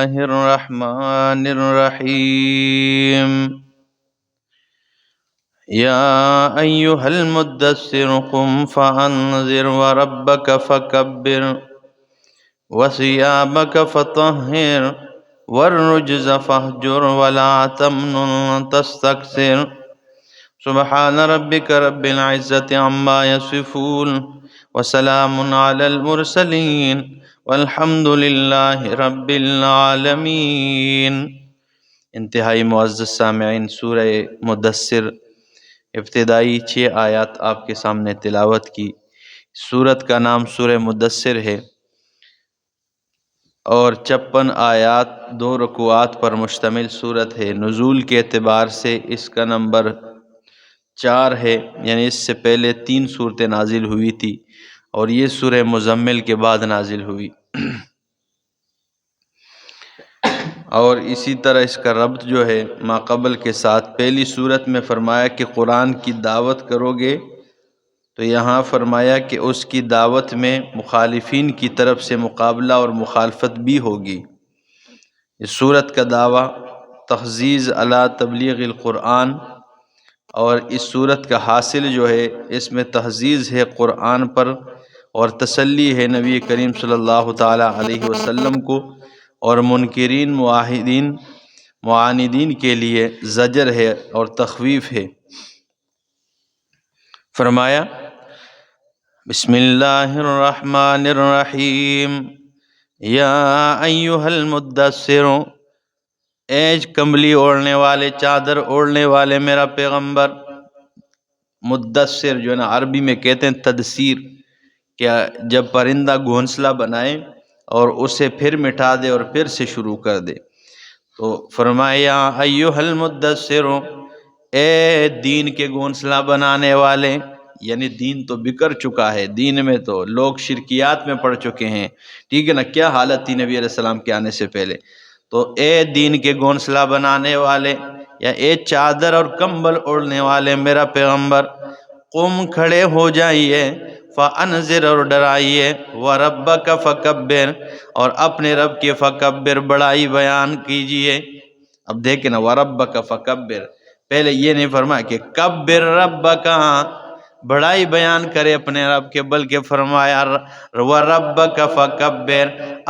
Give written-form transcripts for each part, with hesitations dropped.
الله الرحمن الرحيم يا أيها المدثر قم فأنذر وربك فكبر وثيابك فطهر والرجز فاهجر ولا تمنن تستكثر سبحان ربك رب العزة عما يصفون وسلام على المرسلين والحمد للہ رب العالمین۔ انتہائی معزز سامعین، سورہ مدثر ابتدائی 6 آیات آپ کے سامنے تلاوت کی۔ سورت کا نام سورہ مدثر ہے اور 56 آیات 2 رکوعات پر مشتمل سورت ہے۔ نزول کے اعتبار سے اس کا نمبر 4 ہے، یعنی اس سے پہلے 3 صورتیں نازل ہوئی تھی اور یہ سورہ مزمل کے بعد نازل ہوئی۔ اور اسی طرح اس کا ربط جو ہے ماقبل کے ساتھ، پہلی صورت میں فرمایا کہ قرآن کی دعوت کرو گے، تو یہاں فرمایا کہ اس کی دعوت میں مخالفین کی طرف سے مقابلہ اور مخالفت بھی ہوگی۔ اس صورت کا دعویٰ تحزیز علی تبلیغ القرآن، اور اس صورت کا حاصل جو ہے اس میں تحزیز ہے قرآن پر اور تسلی ہے نبی کریم صلی اللہ تعالی علیہ وسلم کو، اور منکرین معاندین کے لیے زجر ہے اور تخویف ہے۔ فرمایا بسم اللہ الرحمن الرحیم یا ایھا المدثر، اے کمبلی اوڑھنے والے، چادر اوڑھنے والے میرا پیغمبر۔ مدثر جو ہے نا عربی میں کہتے ہیں تدثیر، کہ جب پرندہ گھونسلہ بنائے اور اسے پھر مٹا دے اور پھر سے شروع کر دے، تو فرمایا ایھا المدثر، اے دین کے گھونسلہ بنانے والے، یعنی دین تو بکر چکا ہے، دین میں تو لوگ شرکیات میں پڑ چکے ہیں، ٹھیک ہے نا، کیا حالت تھی نبی علیہ السلام کے آنے سے پہلے۔ تو اے دین کے گھونسلہ بنانے والے، یا اے چادر اور کمبل اوڑھنے والے میرا پیغمبر، قم کھڑے ہو جائیے، فانذر اور ڈرائیے، وربک فکبر اور اپنے رب کے فکبر بڑائی بیان کیجئے۔ اب دیکھیں نا، وربک فکبر، پہلے یہ نہیں فرمایا کہ کبر ربک، بڑائی بیان کرے اپنے رب کے، بلکہ فرمایا وربک فکبر،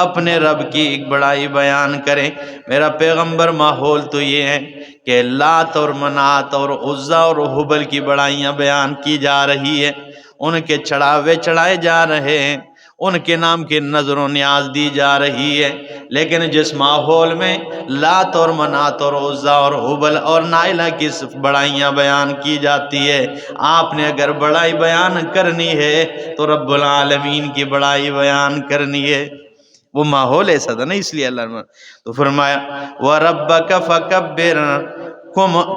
اپنے رب کی ایک بڑائی بیان کرے۔ میرا پیغمبر ماحول تو یہ ہے کہ لات اور منات اور عزا اور حبل کی بڑائیاں بیان کی جا رہی ہے، ان کے چڑھاوے چڑھائے جا رہے ہیں، ان کے نام کی نظر و نیاز دی جا رہی ہے، لیکن جس ماحول میں لات اور منات اور عزا اور حبل اور نائلہ کی بڑائیاں بیان کی جاتی ہے، آپ نے اگر بڑائی بیان کرنی ہے تو رب العالمین کی بڑائی بیان کرنی ہے۔ وہ ماحول ایسا تھا نا، اس لیے اللہ نے تو فرمایا وَرَبَّكَ فَكَبِّرْ،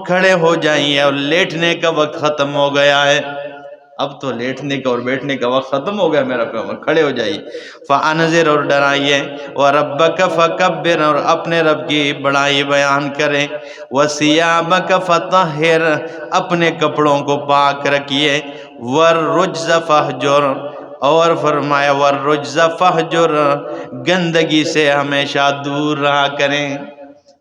کھڑے ہو جائیے، اور لیٹنے کا وقت ختم ہو گیا ہے، اب تو لیٹنے کا اور بیٹھنے کا وقت ختم ہو گیا، میرا پیغمبر کھڑے ہو جائیے، فَأَنذِرْ اور ڈرائیے، وَرَبَّكَ فَكَبِّرْ اور اپنے رب کی بڑائی بیان کریں، وَثِيَابَكَ فَطَهِّرْ اپنے کپڑوں کو پاک رکھیے، وَالرُّجْزَ فَاهْجُرْ اور فرمایا وَالرُّجْزَ فَاهْجُرْ گندگی سے ہمیشہ دور رہا کریں۔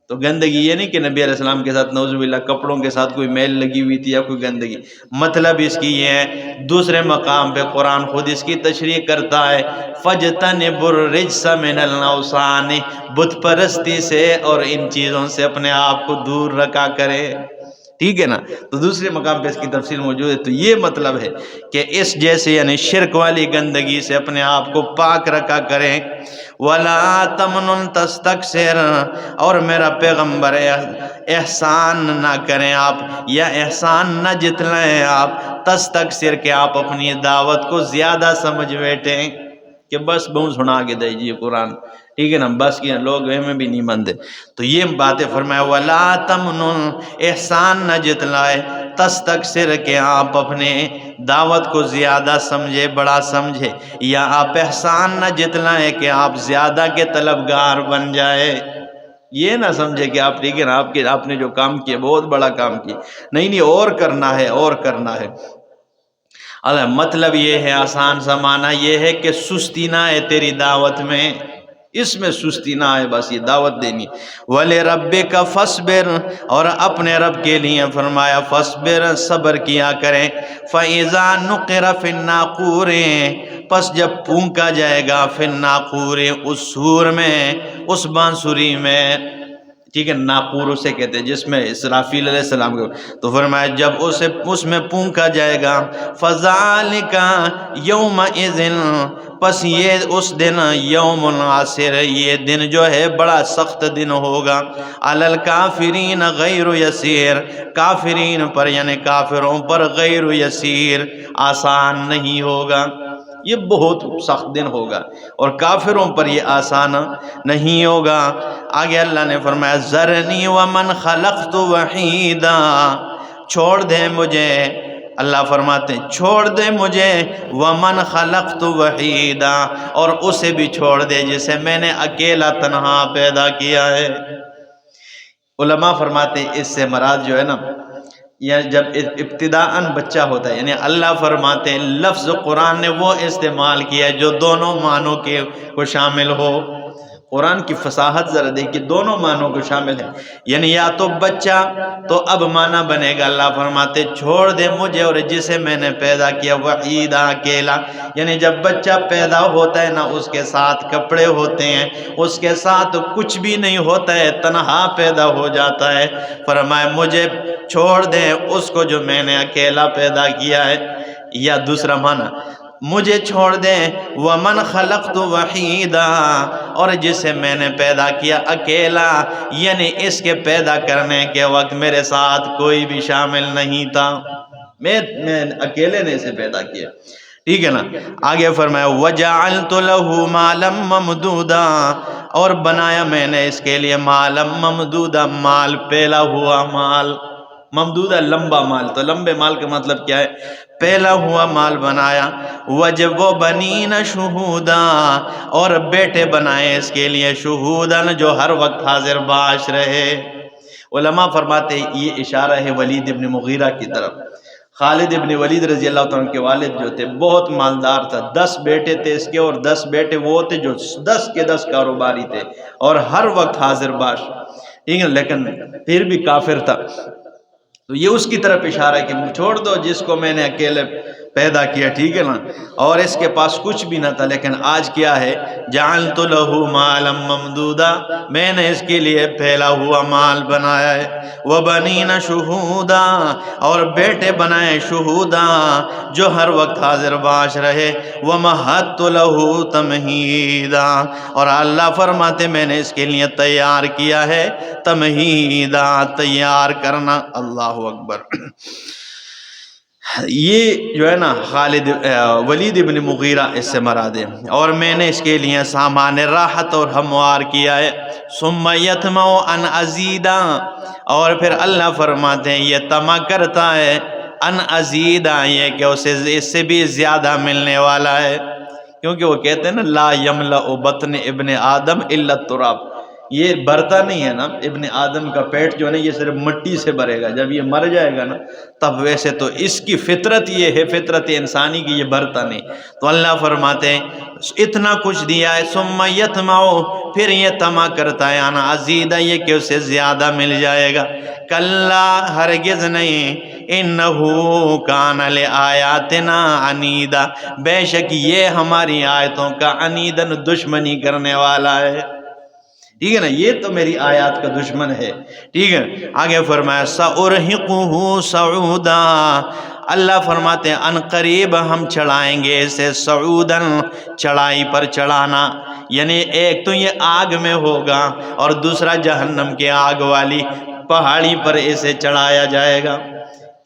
تو گندگی یہ نہیں کہ نبی علیہ السلام کے ساتھ نعوذ باللہ کپڑوں کے ساتھ کوئی میل لگی ہوئی تھی یا کوئی گندگی، مطلب اس کی یہ ہے، دوسرے مقام پہ قرآن خود اس کی تشریح کرتا ہے فَاجْتَنِبُوا الرِّجْسَ مِنَ الْأَوْثَانِ، بت پرستی سے اور ان چیزوں سے اپنے آپ کو دور رکھا کرے، ٹھیک ہے نا۔ تو دوسرے مقام پہ اس کی تفصیل موجود ہے، تو یہ مطلب ہے کہ اس جیسے یعنی شرک والی گندگی سے اپنے آپ کو پاک رکھا کریں، وَلَا تَمْنُن تَسْتَكْثِرْ اور میرا پیغمبر احسان نہ کریں آپ، یا احسان نہ جتلائیں آپ، تستکثر کہ آپ اپنی دعوت کو زیادہ سمجھ بیٹھیں کہ بس بہت سنا کے دیجیے قرآن، ٹھیک ہے نا، بس یہ لوگ ہمیں بھی نہیں مانتے۔ تو یہ باتیں فرمایا وَلَا تَمْنُن، احسان نہ جتلائے، تستکثر کہ آپ اپنے دعوت کو زیادہ سمجھے، بڑا سمجھے، یا آپ احسان نہ جتلائیں کہ آپ زیادہ کے طلبگار بن جائے، یہ نہ سمجھے کہ آپ ٹھیک ہے نا، آپ نے جو کام کیا بہت بڑا کام کیا، نہیں اور کرنا ہے اور کرنا ہے۔ مطلب یہ ہے، آسان سا معنی یہ ہے کہ سستی نہ ہے تیری دعوت میں، اس میں سستی نہ آئے، بس یہ دعوت دینی۔ وَلِرَبِّكَ فَاصْبِرْ، اور اپنے رب کے لیے فرمایا فَاصْبِرْ، صبر کیا کریں۔ فَإِذَا نُقِرَ فِي النَّاقُورِ، پس جب پھونکا جائے گا فی الناقور، اس سور میں، اس بانسری میں، ٹھیک ہے، ناقور اسے کہتے ہیں جس میں اسرافیل علیہ السلام کو، تو فرمایا جب اس میں پھونکا جائے گا، فَذَلِكَ يَوْمَئِذٍ، پس یہ اس دن یوم عاصر، یہ دن جو ہے بڑا سخت دن ہوگا، عَلَى الْكَافِرِينَ غَيْرُ يَسِيرٍ، کافرین پر یعنی کافروں پر غیر یسیر، آسان نہیں ہوگا، یہ بہت سخت دن ہوگا اور کافروں پر یہ آسان نہیں ہوگا۔ آگے اللہ نے فرمایا ذرنی ومن خلقت وحیدا، چھوڑ دے مجھے، اللہ فرماتے ہیں چھوڑ دے مجھے، ومن خلقت وحیدا، اور اسے بھی چھوڑ دے جسے میں نے اکیلا تنہا پیدا کیا ہے۔ علماء فرماتے ہیں اس سے مراد جو ہے نا، یا جب ابتداءً بچہ ہوتا ہے، یعنی اللہ فرماتے ہیں لفظ قرآن نے وہ استعمال کیا ہے جو دونوں معنوں کے کو شامل ہو۔ قرآن کی فصاحت ذرا دیکھیے، دونوں معنوں کو شامل ہے، یعنی یا تو بچہ، تو اب معنی بنے گا اللہ فرماتے چھوڑ دے مجھے اور جسے میں نے پیدا کیا، وحیدہ، اکیلا، یعنی جب بچہ پیدا ہوتا ہے نا اس کے ساتھ کپڑے ہوتے ہیں، اس کے ساتھ کچھ بھی نہیں ہوتا ہے، تنہا پیدا ہو جاتا ہے، فرمایا مجھے چھوڑ دے اس کو جو میں نے اکیلا پیدا کیا ہے۔ یا دوسرا معنی مجھے چھوڑ دیں ومن خلقت وحیدا، اور جسے میں نے پیدا کیا اکیلا، یعنی اس کے پیدا کرنے کے وقت میرے ساتھ کوئی بھی شامل نہیں تھا، میں اکیلے نے اسے پیدا کیا، ٹھیک ہے نا۔ آگے فرمایا وَجَعَلْتُ لَهُ مَالًا مَمْدُودًا، اور بنایا میں نے اس کے لیے مالا ممدودا، مال پھیلا ہوا مال، ممدودہ لمبا مال، تو لمبے مال کا مطلب کیا ہے، پھیلا ہوا مال بنایا۔ وَبَنِينَ شُهُودًا، اور بیٹے بنائے اس کے لیے، شہوداً، جو ہر وقت حاضر باش رہے۔ علماء فرماتے ہیں یہ اشارہ ہے ولید ابن مغیرہ کی طرف۔ خالد ابن ولید رضی اللہ عنہ کے والد جو تھے بہت مالدار تھا، 10 بیٹے تھے اس کے، اور 10 بیٹے وہ تھے جو 10 کے 10 کاروباری تھے اور ہر وقت حاضر باش، ٹھیک ہے، لیکن پھر بھی کافر تھا۔ تو یہ اس کی طرف اشارہ ہے کہ چھوڑ دو جس کو میں نے اکیلے پیدا کیا، ٹھیک ہے نا، اور اس کے پاس کچھ بھی نہ تھا، لیکن آج کیا ہے، جعلت له مالا ممدودا، میں نے اس کے لیے پھیلا ہوا مال بنایا ہے۔ وبنین شہودا، اور بیٹے بنائے، شہودا، جو ہر وقت حاضر باش رہے۔ ومہدت له تمہیدا، اور اللہ فرماتے میں نے اس کے لیے تیار کیا ہے، تمہیدا، تیار کرنا، اللہ اکبر۔ یہ جو ہے نا ولید ابن مغیرہ اس سے مراد ہے، اور میں نے اس کے لیے سامان راحت اور ہموار کیا ہے۔ ثم یطمع ان ازیدا، اور پھر اللہ فرماتے ہیں یہ طمع کرتا ہے، ان ازیدا، یہ کہ اسے اس سے بھی زیادہ ملنے والا ہے، کیونکہ وہ کہتے ہیں نا لا یملأ بطن ابن آدم الا التراب، یہ بھرتا نہیں ہے نا، ابن آدم کا پیٹ جو ہے نا یہ صرف مٹی سے بھرے گا، جب یہ مر جائے گا نا تب، ویسے تو اس کی فطرت یہ ہے، فطرت انسانی کی، یہ بھرتا نہیں۔ تو اللہ فرماتے ہیں اتنا کچھ دیا ہے، ثم یطمع، پھر یہ طمع کرتا ہے، انا ازیدہ، یہ کہ اسے زیادہ مل جائے گا۔ کلا، ہرگز نہیں، انہو کان لآیاتنا عنیدا، بے شک یہ ہماری آیتوں کا عنیداً دشمنی کرنے والا ہے، ٹھیک ہے نا، یہ تو میری آیات کا دشمن ہے، ٹھیک ہے۔ آگے فرمایا سأرہقہ صعودا، اللہ فرماتے ہیں ان قریب ہم چڑھائیں گے اسے، صعوداً، چڑھائی پر چڑھانا، یعنی ایک تو یہ آگ میں ہوگا اور دوسرا جہنم کے آگ والی پہاڑی پر اسے چڑھایا جائے گا۔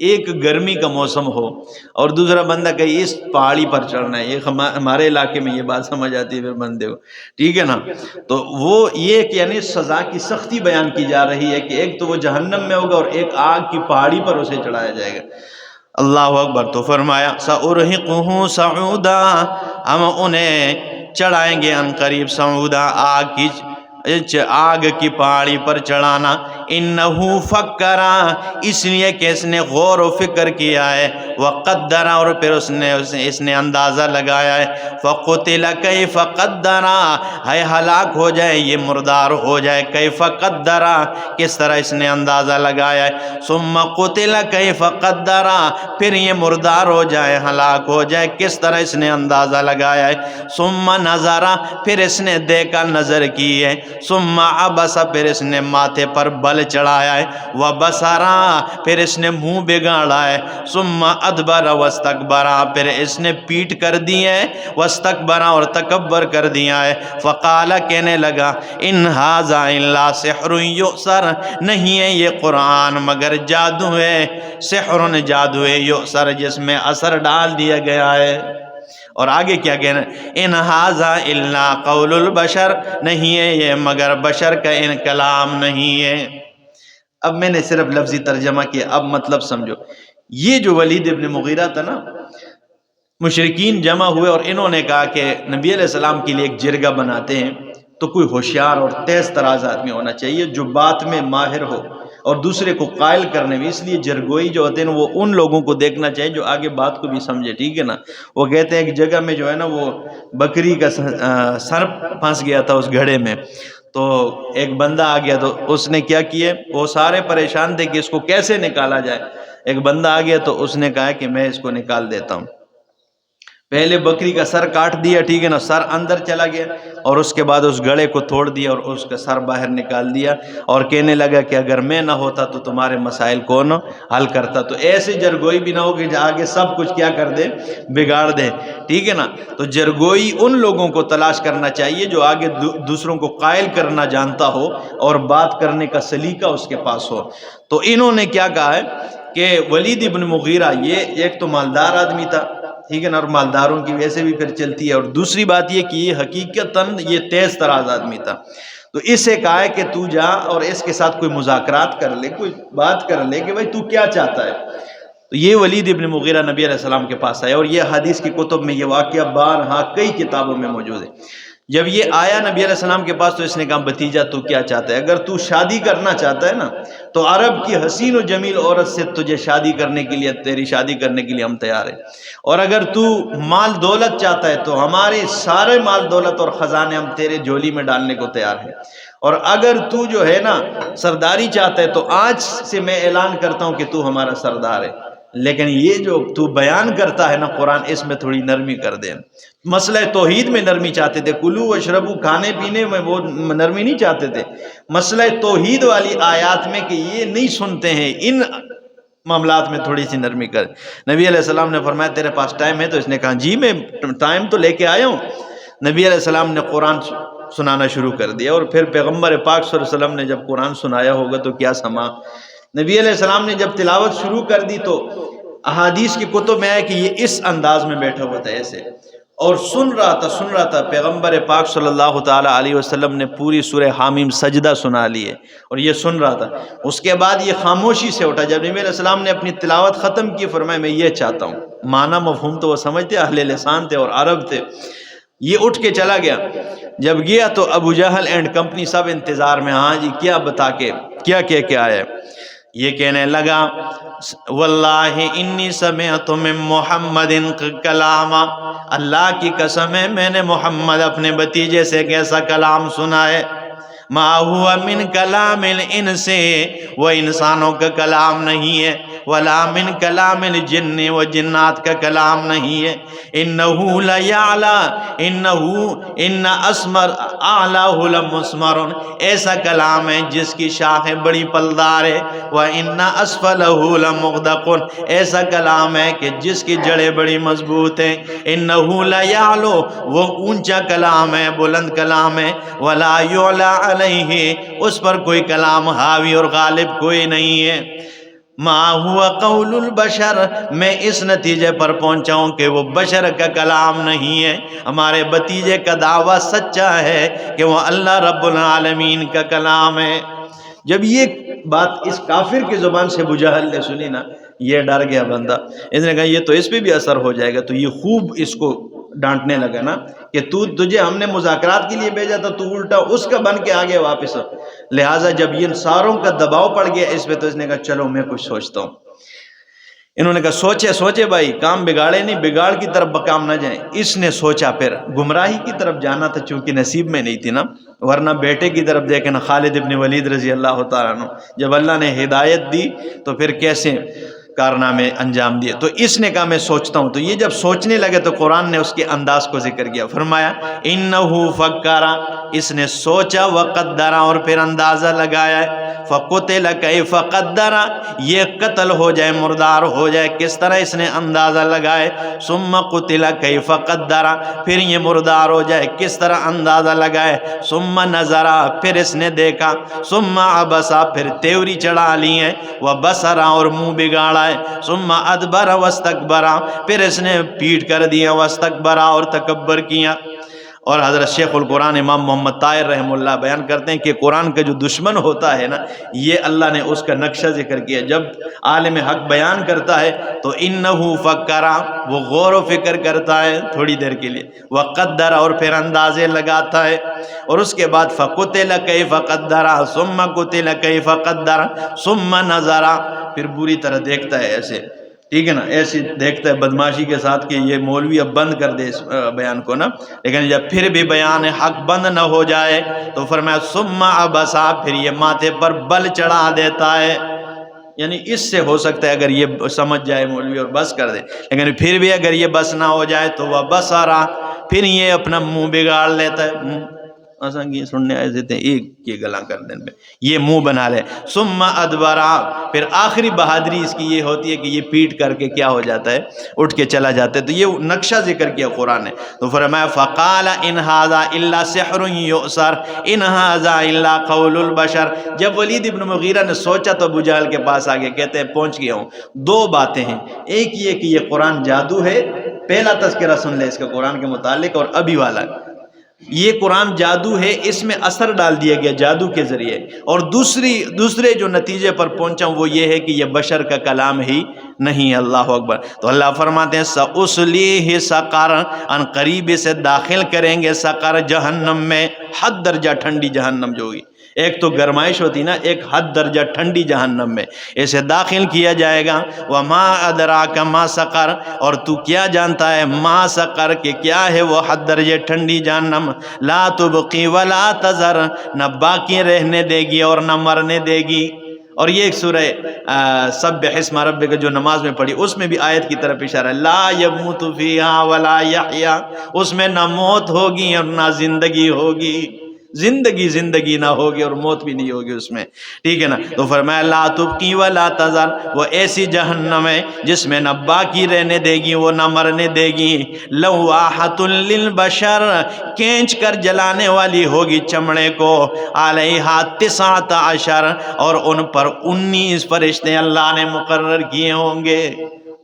ایک گرمی کا موسم ہو اور دوسرا بندہ کہیں اس پہاڑی پر چڑھنا ہے، یہ ہمارے علاقے میں یہ بات سمجھ آتی ہے پھر بندے کو، ٹھیک ہے نا۔ تو وہ یہ کہ یعنی سزا کی سختی بیان کی جا رہی ہے کہ ایک تو وہ جہنم میں ہوگا اور ایک آگ کی پہاڑی پر اسے چڑھایا جائے گا، اللہ اکبر۔ تو فرمایا سأرہقہ صعودا، ہم انہیں چڑھائیں گے ان قریب، صعودا، آگ کی پہاڑی پر چڑھانا۔ انہو فکرا، اس لیے کہ اس نے غور و فکر کیا ہے، وقدرا، اور پھر اس نے اندازہ لگایا ہے، فقتل کیف قدرا، ہے ہلاک ہو جائے، یہ مردار ہو جائے، کیف قدرا، کس طرح اس نے اندازہ لگایا ہے، ثم قتل کیف قدرا، پھر یہ مردار ہو جائے، ہلاک ہو جائے، کس طرح اس نے اندازہ لگایا ہے، ثم نظرا، پھر اس نے دیکھا، نظر کی ہے، ثم عبس، پھر اس نے ماتھے پر بل چڑھایا ہے، وبصرا، پھر اس نے منہ بگاڑا ہے، ثم ادبر واستکبرا، پھر اس نے پیٹ کر دی ہے، واستکبرا، اور تکبر کر دیا ہے، فقال، کہنے لگا، ان ھذا الا سحر یؤثر، نہیں ہے یہ قرآن مگر جادو ہے، سحر، جادو ہے، یؤثر، جس میں اثر ڈال دیا گیا ہے۔ اور آگے کیا کہنا ہے، ان ھذا الا قول البشر، نہیں ہے یہ مگر بشر کا ان کلام نہیں ہے۔ اب میں نے صرف لفظی ترجمہ کیا، اب مطلب سمجھو۔ یہ جو ولید ابن مغیرہ تھا نا، مشرکین جمع ہوئے اور انہوں نے کہا کہ نبی علیہ السلام کے لیے ایک جرگہ بناتے ہیں تو کوئی ہوشیار اور تیز تراز آدمی ہونا چاہیے جو بات میں ماہر ہو اور دوسرے کو قائل کرنے میں، اس لیے جرگوئی جو ہوتے ہیں نا وہ ان لوگوں کو دیکھنا چاہیے جو آگے بات کو بھی سمجھے، ٹھیک ہے نا۔ وہ کہتے ہیں ایک جگہ میں جو ہے نا وہ بکری کا سر پھنس گیا تھا اس گھڑے میں، تو ایک بندہ آ گیا تو اس نے کیا کیا، وہ سارے پریشان تھے کہ اس کو کیسے نکالا جائے، ایک بندہ آ گیا تو اس نے کہا کہ میں اس کو نکال دیتا ہوں۔ پہلے بکری کا سر کاٹ دیا، ٹھیک ہے نا، سر اندر چلا گیا، اور اس کے بعد اس گڑے کو توڑ دیا اور اس کا سر باہر نکال دیا، اور کہنے لگا کہ اگر میں نہ ہوتا تو تمہارے مسائل کون حل کرتا۔ تو ایسے جرگوئی بھی نہ ہو کہ آگے سب کچھ کیا کر دے، بگاڑ دے، ٹھیک ہے نا۔ تو جرگوئی ان لوگوں کو تلاش کرنا چاہیے جو آگے دوسروں کو قائل کرنا جانتا ہو اور بات کرنے کا سلیقہ اس کے پاس ہو۔ تو انہوں نے کیا کہا ہے کہ ولید ابن مغیرہ یہ ایک تو مالدار آدمی تھا، ٹھیک ہے نا، اور مالداروں کی ویسے بھی پھر چلتی ہے، اور دوسری بات یہ کہ یہ حقیقتاً یہ تیز تراز آدمی تھا۔ تو اس سے کہا ہے کہ تو جا اور اس کے ساتھ کوئی مذاکرات کر لے، کوئی بات کر لے کہ بھائی تو کیا چاہتا ہے۔ تو یہ ولید ابن مغیرہ نبی علیہ السلام کے پاس آیا، اور یہ حدیث کی کتب میں یہ واقعہ بارہا کئی کتابوں میں موجود ہے۔ جب یہ آیا نبی علیہ السلام کے پاس تو اس نے کہا بھتیجا تو کیا چاہتا ہے، اگر تو شادی کرنا چاہتا ہے نا تو عرب کی حسین و جمیل عورت سے تجھے شادی کرنے کے لیے، تیری شادی کرنے کے لیے ہم تیار ہیں، اور اگر تو مال دولت چاہتا ہے تو ہمارے سارے مال دولت اور خزانے ہم تیرے جھولی میں ڈالنے کو تیار ہیں، اور اگر تو جو ہے نا سرداری چاہتا ہے تو آج سے میں اعلان کرتا ہوں کہ تو ہمارا سردار ہے، لیکن یہ جو تو بیان کرتا ہے نا قرآن، اس میں تھوڑی نرمی کر دے۔ مسئلہ توحید میں نرمی چاہتے تھے، کلو وشربو، کھانے پینے میں وہ نرمی نہیں چاہتے تھے، مسئلہ توحید والی آیات میں کہ یہ نہیں سنتے ہیں، ان معاملات میں تھوڑی سی نرمی کر۔ نبی علیہ السلام نے فرمایا تیرے پاس ٹائم ہے؟ تو اس نے کہا جی میں ٹائم تو لے کے آیا ہوں۔ نبی علیہ السلام نے قرآن سنانا شروع کر دیا، اور پھر پیغمبر پاک صلی اللہ علیہ وسلم نے جب قرآن سنایا ہوگا تو کیا سما، نبی علیہ السلام نے جب تلاوت شروع کر دی تو احادیث کی کتب میں ہے کہ یہ اس انداز میں بیٹھا ہوا تھا ایسے، اور سن رہا تھا پیغمبر پاک صلی اللہ تعالی علیہ وسلم نے پوری سورہ حامیم سجدہ سنا لی ہے، اور یہ سن رہا تھا۔ اس کے بعد یہ خاموشی سے اٹھا، جب نبی علیہ السلام نے اپنی تلاوت ختم کی فرمایا میں یہ چاہتا ہوں، معنی مفہوم تو وہ سمجھتے، اہل لسان تھے اور عرب تھے۔ یہ اٹھ کے چلا گیا، جب گیا تو ابو جہل اینڈ کمپنی سب انتظار میں، ہاں جی کیا بتا کے کیا کہہ کے آیا ہے۔ یہ کہنے لگا واللہ انی سمعت من محمد کلاما، اللہ کی قسم ہے میں نے محمد اپنے بھتیجے سے کیسا کلام سنا ہے، ما ہوا من کلام الانس، وہ انسانوں کا کلام نہیں ہے، ولا من کلام الجن، و جنات کا کلام نہیں ہے، انہو لیعلی، ان اسمر اعلاہ لمسمر، ایسا کلام ہے جس کی شاخیں بڑی پلدار ہے، وَإِنَّ أَسْفَلَهُ لَمُغْدَقٌ، ایسا کلام ہے کہ جس کی جڑیں بڑی مضبوط ہیں، انہو لیعلو، وہ اونچا کلام ہے، بلند کلام ہے، وَلَا يُعْلَى عَلَيْهِ، اس پر کوئی کلام حاوی اور غالب کوئی نہیں ہے، ما ہوا قول البشر، میں اس نتیجے پر پہنچا ہوں کہ وہ بشر کا کلام نہیں ہے، ہمارے بھتیجے کا دعویٰ سچا ہے کہ وہ اللہ رب العالمین کا کلام ہے۔ جب یہ بات اس کافر کی زبان سے ابو جہل نے سنی نا، یہ ڈر گیا بندہ، اس نے کہا یہ تو اس پہ بھی اثر ہو جائے گا، تو یہ خوب اس کو ڈانٹنے لگا نا کہ تجھے ہم نے مذاکرات کے لیے بھیجا تھا، تو الٹا اس کا بن کے آگے واپس ہو۔ لہٰذا جب یہ ساروں کا دباؤ پڑ گیا اس پہ تو اس نے کہا چلو میں کچھ سوچتا ہوں۔ انہوں نے کہا سوچے بھائی، کام بگاڑے نہیں، بگاڑ کی طرف بکام نہ جائیں۔ اس نے سوچا، پھر گمراہی کی طرف جانا تھا چونکہ نصیب میں نہیں تھی نا، ورنہ بیٹے کی طرف دیکھیں نا، خالد ابن ولید رضی اللہ تعالیٰ عنہ، جب اللہ نے ہدایت دی تو پھر کیسے کارنامے انجام دیے۔ تو اس نے کہا میں سوچتا ہوں۔ تو یہ جب سوچنے لگے تو قرآن نے اس کے انداز کو ذکر کیا، فرمایا انہو فکرا، اس نے سوچا، وقدرا، اور پھر اندازہ لگایا ہے، فقتل کیف قدر، یہ قتل ہو جائے، مردار ہو جائے، کس طرح اس نے اندازہ لگائے، ثم قتل کیف قدر، پھر یہ مردار ہو جائے، کس طرح اندازہ لگائے، ثم نظر، پھر اس نے دیکھا، ثم عبسا، پھر تیوری چڑھا لی ہے، وبصرا، اور منہ بگاڑا ہے، ثم ادبر واستکبر، پھر اس نے پیٹ کر دیا، واستکبر، اور تکبر کیا۔ اور حضرت شیخ القرآن امام محمد طاہر رحمہ اللہ بیان کرتے ہیں کہ قرآن کا جو دشمن ہوتا ہے نا، یہ اللہ نے اس کا نقشہ ذکر کیا۔ جب عالم حق بیان کرتا ہے تو انہو فکرا، وہ غور و فکر کرتا ہے تھوڑی دیر کے لیے، وقدر، اور پھر اندازے لگاتا ہے، اور اس کے بعد فقتل کیف قدر، ثم قتل کیف قدر، ثم نظر، پھر بری طرح دیکھتا ہے ایسے، ٹھیک ہے نا، ایسے دیکھتا ہے بدماشی کے ساتھ کہ یہ مولوی اب بند کر دے اس بیان کو نا، لیکن جب پھر بھی بیان حق بند نہ ہو جائے تو فرمایا ثم عبسا، پھر یہ ماتھے پر بل چڑھا دیتا ہے۔ یعنی اس سے ہو سکتا ہے اگر یہ سمجھ جائے مولوی اور بس کر دے، لیکن پھر بھی اگر یہ بس نہ ہو جائے تو وہ بصرا، پھر یہ اپنا منہ بگاڑ لیتا ہے، آسان سننے آئے دیتے ہیں ایک یہ گلاں کر دیں پہ یہ منہ بنا لے، ثم ادبرا، پھر آخری بہادری اس کی یہ ہوتی ہے کہ یہ پیٹ کر کے کیا ہو جاتا ہے، اٹھ کے چلا جاتا ہے۔ تو یہ نقشہ ذکر کیا قرآن نے، تو فرمایا فقال ان ھذا الا سحر یؤثر ان ھذا الا قول البشر۔ جب ولید ابن مغیرہ نے سوچا تو ابو جہل کے پاس آگے کہتے ہیں پہنچ گیا ہوں، دو باتیں ہیں، ایک یہ کہ یہ قرآن جادو ہے، پہلا تذکرہ سن لے اس کا قرآن کے متعلق، اور ابھی والا یہ قرآن جادو ہے، اس میں اثر ڈال دیا گیا جادو کے ذریعے، اور دوسرے جو نتیجے پر پہنچا وہ یہ ہے کہ یہ بشر کا کلام ہی نہیں ہے۔ اللہ اکبر۔ تو اللہ فرماتے ہیں سأصلیہ سقر، ان قریب سے داخل کریں گے سقر، جہنم میں، حد درجہ ٹھنڈی جہنم جو ہوگی، ایک تو گرمائش ہوتی نا، ایک حد درجہ ٹھنڈی جہنم میں اسے داخل کیا جائے گا۔ وما ادراک ما سقر، اور تو کیا جانتا ہے ما سقر کہ کیا ہے وہ حد درجہ ٹھنڈی جہنم، لا تبقی ولا تذر، نہ باقی رہنے دے گی اور نہ مرنے دے گی۔ اور یہ ایک سورہ سبح اسم ربک جو نماز میں پڑھی اس میں بھی آیت کی طرف اشارہ ہے، لا یموت فیہا ولا یحیا، اس میں نہ موت ہوگی اور نہ زندگی ہوگی، زندگی نہ ہوگی اور موت بھی نہیں ہوگی اس میں، ٹھیک ہے نا۔ تو فرمایا لا تبقی ولا تذر، وہ ایسی جہنم ہے جس میں نہ باقی رہنے دے گی وہ نہ مرنے دے گی، لواحۃ للبشر، کھینچ کر جلانے والی ہوگی چمڑے کو، علیہا 19، اور ان پر 19 فرشتے اللہ نے مقرر کیے ہوں گے،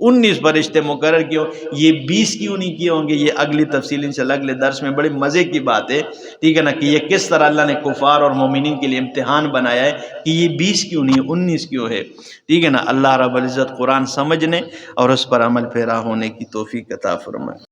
19 فرشتے مقرر کیے ہوں، یہ 20 کیوں نہیں کیے ہوں گے، یہ اگلی تفصیل انشاءاللہ اگلے درس میں، بڑی مزے کی بات ہے، ٹھیک ہے نا، کہ یہ کس طرح اللہ نے کفار اور مومنین کے لیے امتحان بنایا ہے کہ یہ 20 کیوں نہیں 19 کیوں ہے، ٹھیک ہے نا۔ اللہ رب العزت قرآن سمجھنے اور اس پر عمل پیرا ہونے کی توفیق عطا فرمائے۔